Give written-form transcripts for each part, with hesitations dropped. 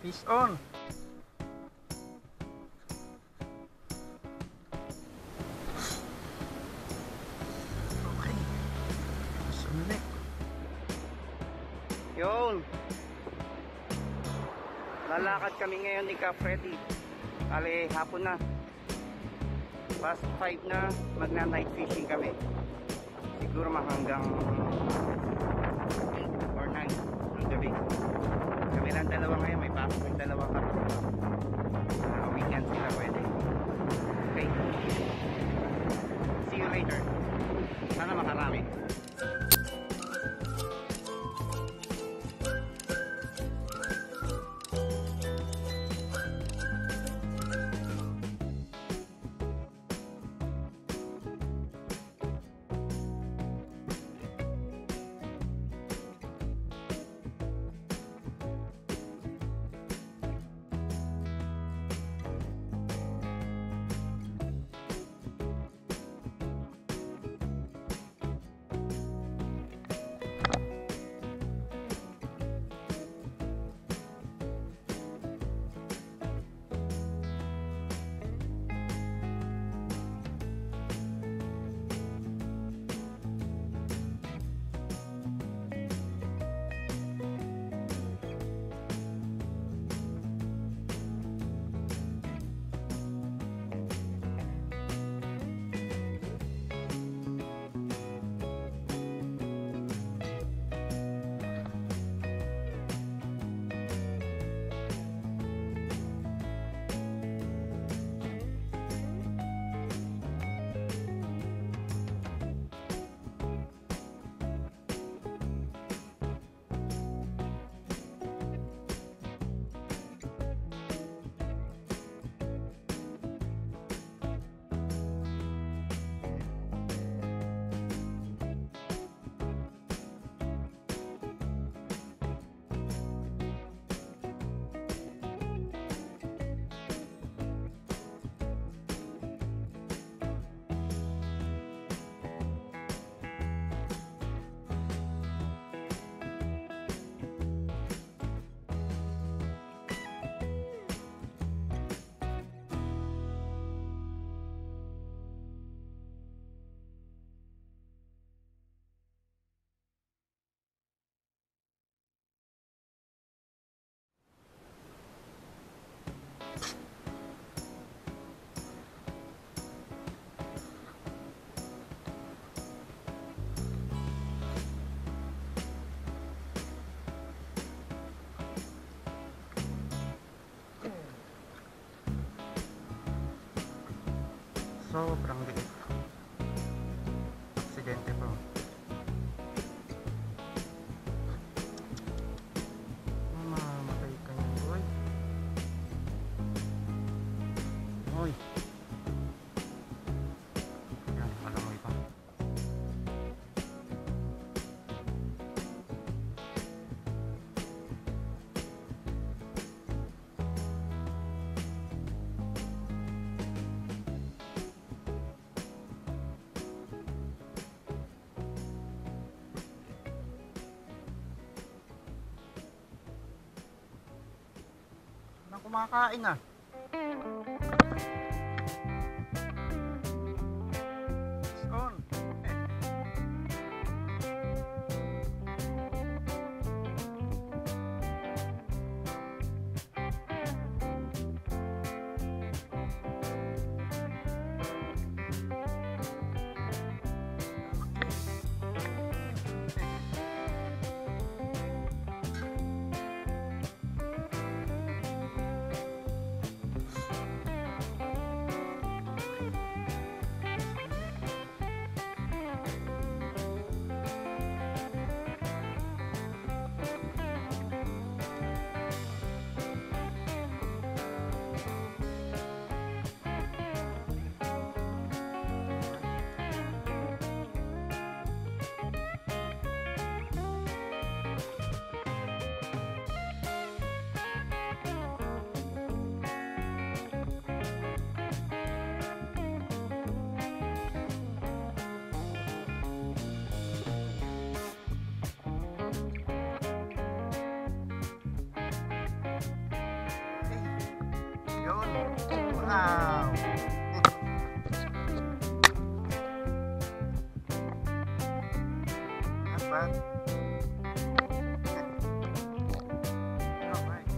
Fish on. Okay. Sumilik. Yun. Lalakad kami ngayon ni Ka Freddy. Kali hapon na. Past 5 na. Magna night fishing kami. Siguro hanggang 8 or 9 ng gabi. Kami lang dalawa ngayon. May pasok yung dalawa ka. Weekend sila pwede. Okay. See you later. Sana makarami. Sobrang liit. Aksidente po. Mamamatay ka niyan, boy. Oy. Yan, malamoy pa. Kumakain na. It's on. Yun. Wow. Not bad. Alright.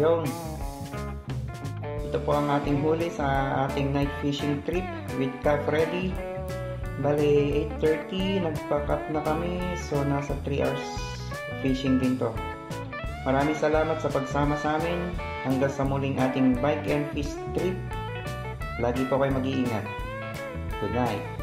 Yung ito po ang ating huli sa ating night fishing trip with Ka Freddy. Bale 8:30 nagpack up na kami, so nasa 3 hours fishing din to. Maraming salamat sa pagsama sa amin. Hanggang sa muling ating bike and fish trip. Lagi po kayo mag-iingat. Good night.